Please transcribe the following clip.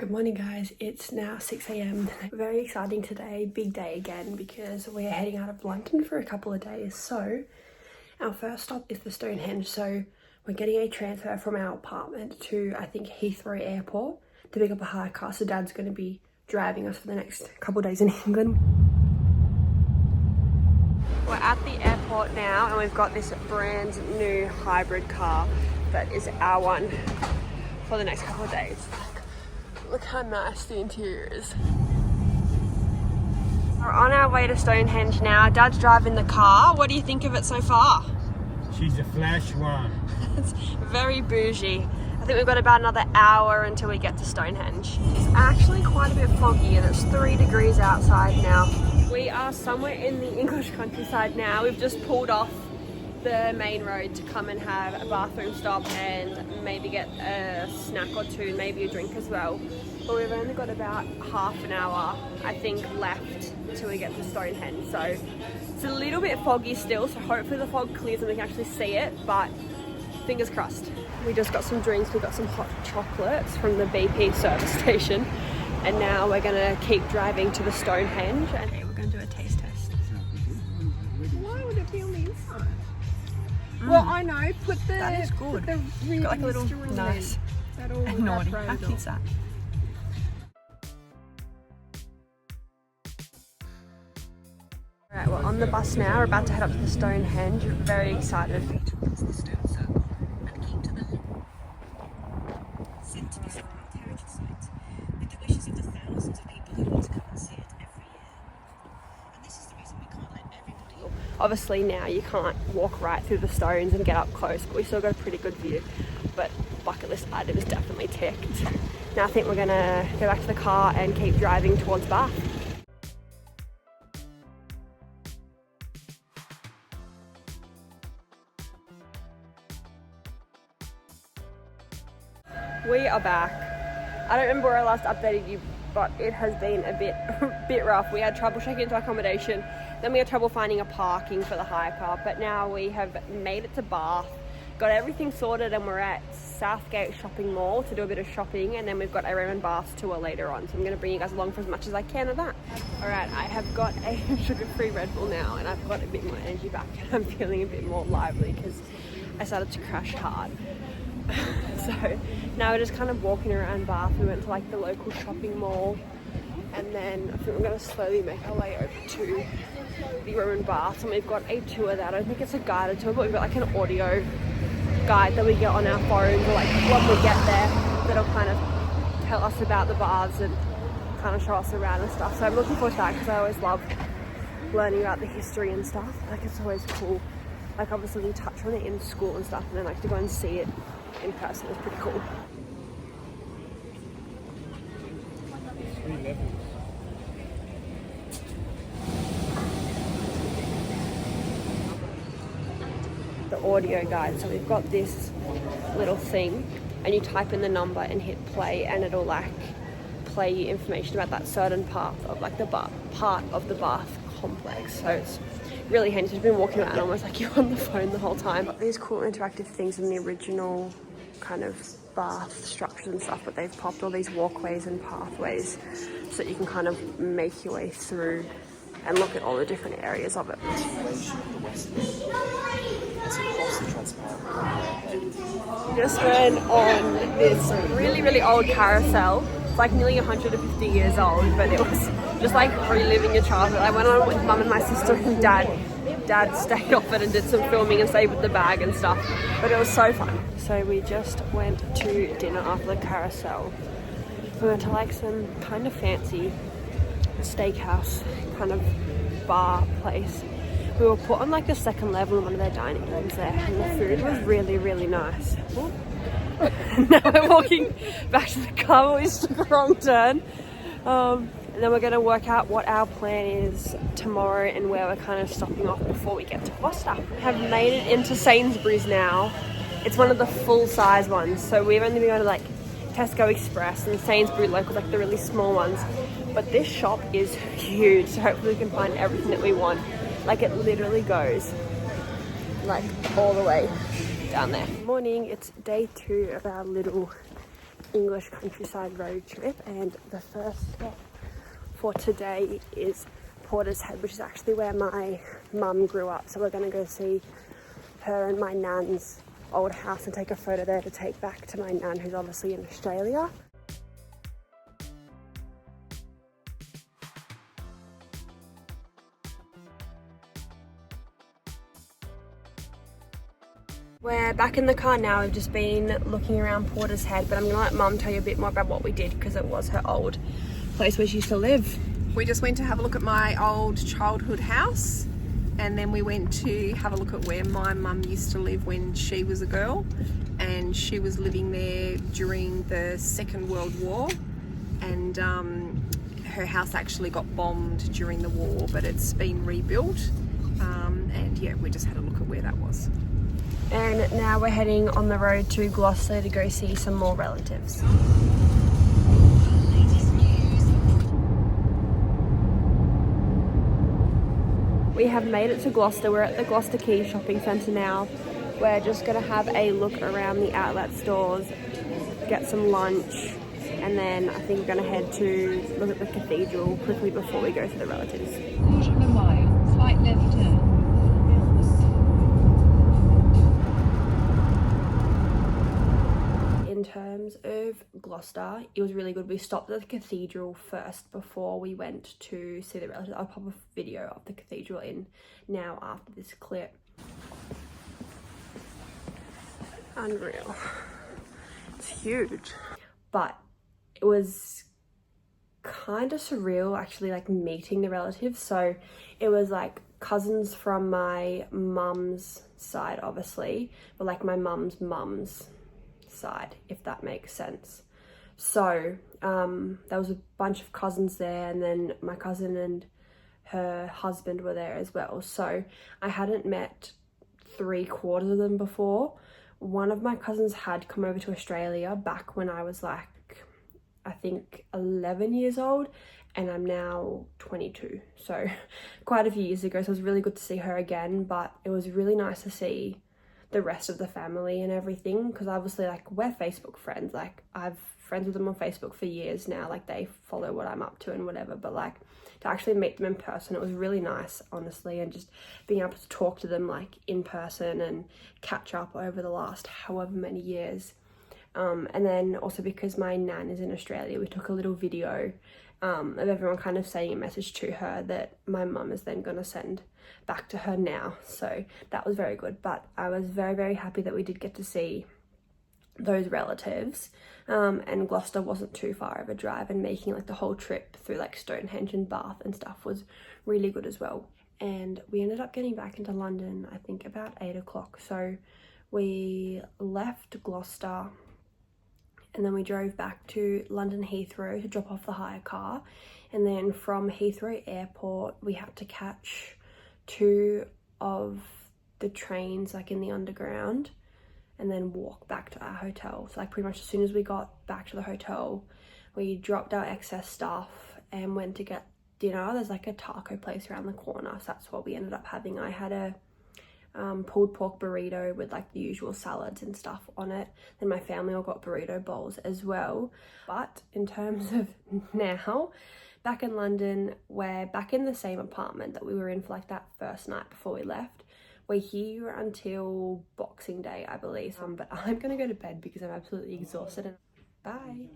Good morning guys, it's now 6 a.m. Very exciting today, big day again because we're heading out of London for a couple of days. So our first stop is the Stonehenge. So we're getting a transfer from our apartment to I think Heathrow Airport to pick up a hire car. So Dad's going to be driving us for the next couple of days in England. We're at the airport now and we've got this brand new hybrid car that is our one for the next couple of days. Look how nice the interior is. We're on our way to Stonehenge now. Dad's driving the car. What do you think of it so far? She's a flash one. It's very bougie. I think we've got about another hour until we get to Stonehenge. It's actually quite a bit foggy and it's 3 degrees outside now. We are somewhere in the English countryside now. We've just pulled off the main road to come and have a bathroom stop and maybe get a snack or two, maybe a drink as well. But we've only got about half an hour, I think, left until we get to Stonehenge. So it's a little bit foggy still, so hopefully the fog clears and we can actually see it, but fingers crossed. We just got some drinks, we got some hot chocolates from the BP service station, and now we're gonna keep driving to the Stonehenge and we're gonna do a taste test. Why would it be on the inside? Well, I know, put the... That is good. It's got like a little nice and naughty. How cute's that? Alright, we're on the bus now. We're about to head up to the Stonehenge. We're very excited. Towards the stone circle and keep to the said to be a heritage site with the wishes of the thousands of people who want to come and see it every year. And this is the reason we can't let everybody. Obviously now you can't walk right through the stones and get up close, but we still got a pretty good view. But bucket list item is definitely ticked. Now I think we're gonna go back to the car and keep driving towards Bath. We are back. I don't remember where I last updated you, but it has been a bit rough. We had trouble checking into accommodation, then we had trouble finding a parking for the hire car, but now we have made it to Bath, got everything sorted, and we're at Southgate Shopping Mall to do a bit of shopping, and then we've got a Raymond Bath tour later on, so I'm going to bring you guys along for as much as I can of that. Alright, I have got a sugar-free Red Bull now, and I've got a bit more energy back, and I'm feeling a bit more lively because I started to crash hard. So now we're just kind of walking around Bath. We went to like the local shopping mall, and then I think we're going to slowly make our way over to the Raymond Bath, and we've got a tour that I don't think it's a guided tour, but we've got like an audio guide that we get on our phones, or like when we get there, that'll kind of tell us about the baths and kind of show us around and stuff. So I'm looking forward to that because I always love learning about the history and stuff. Like it's always cool. Like obviously we touch on it in school and stuff, and then like to go and see it in person is pretty cool. 3 levels. The audio guide. So we've got this little thing, and you type in the number and hit play, and it'll like play you information about that certain part of like the part of the Bath complex. So it's really handy. So you've been walking around almost like you're on the phone the whole time. These cool interactive things in the original kind of Bath structures and stuff, but they've popped all these walkways and pathways so that you can kind of make your way through and look at all the different areas of it. Just went on this really old carousel. It's like nearly 150 years old, but it was just like reliving your childhood. I went on with Mum and my sister and Dad. Dad stayed off it and did some filming and stayed with the bag and stuff, but it was so fun. So we just went to dinner after the carousel. We went to like some kind of fancy steakhouse kind of bar place. We were put on like the second level in one of their dining rooms there, and the food was really nice. Now we're walking back to the car. We just took a wrong turn. And then we're going to work out what our plan is tomorrow and where we're kind of stopping off before we get to Gloucester. We have made it into Sainsbury's now. It's one of the full-size ones. So we've only been going to like Tesco Express and Sainsbury Local, like the really small ones. But this shop is huge, so hopefully we can find everything that we want. Like it literally goes like all the way down there. Morning, it's day 2 of our little English countryside road trip, and the first stop for today is Portishead, which is actually where my mum grew up. So we're going to go see her and my nan's old house and take a photo there to take back to my nan, who's obviously in Australia. We're back in the car now. We've just been looking around Portishead, but I'm gonna let Mum tell you a bit more about what we did, because it was her old place where she used to live. We just went to have a look at my old childhood house, and then we went to have a look at where my mum used to live when she was a girl, and she was living there during the Second World War, and her house actually got bombed during the war, but it's been rebuilt, and yeah, we just had a look at where that was. And now we're heading on the road to Gloucester to go see some more relatives. We have made it to Gloucester. We're at the Gloucester Quay Shopping Centre now. We're just going to have a look around the outlet stores, get some lunch, and then I think we're going to head to look at the cathedral quickly before we go to the relatives. Quarter of a mile, slight left turn. In terms of Gloucester, it was really good. We stopped at the cathedral first before we went to see the relatives. I'll pop a video of the cathedral in now after this clip. Unreal. It's huge. But it was kind of surreal actually, like meeting the relatives. So it was like cousins from my mum's side, obviously, but like my mum's side, if that makes sense. So there was a bunch of cousins there, and then my cousin and her husband were there as well. So I hadn't met 3/4 of them before. One of my cousins had come over to Australia back when I was like, I think 11 years old, and I'm now 22, so quite a few years ago. So it was really good to see her again, but it was really nice to see the rest of the family and everything, because obviously like we're Facebook friends, like I've friends with them on Facebook for years now, like they follow what I'm up to and whatever, but like to actually meet them in person, it was really nice, honestly, and just being able to talk to them like in person and catch up over the last however many years. And then also because my nan is in Australia, we took a little video of everyone kind of saying a message to her that my mum is then going to send back to her now. So that was very good. But I was very, very happy that we did get to see those relatives. And Gloucester wasn't too far of a drive, and making like the whole trip through like Stonehenge and Bath and stuff was really good as well. And we ended up getting back into London, I think about 8 o'clock. So we left Gloucester, and then we drove back to London Heathrow to drop off the hire car. And then from Heathrow Airport, we had to catch 2 of the trains like in the underground, and then walk back to our hotel. So like pretty much as soon as we got back to the hotel, we dropped our excess stuff and went to get dinner. There's like a taco place around the corner, so that's what we ended up having. I had a pulled pork burrito with like the usual salads and stuff on it. Then my family all got burrito bowls as well. But in terms of now, back in London, we're back in the same apartment that we were in for like that first night before we left. We're here until Boxing Day, I believe. But I'm gonna go to bed because I'm absolutely exhausted. And bye.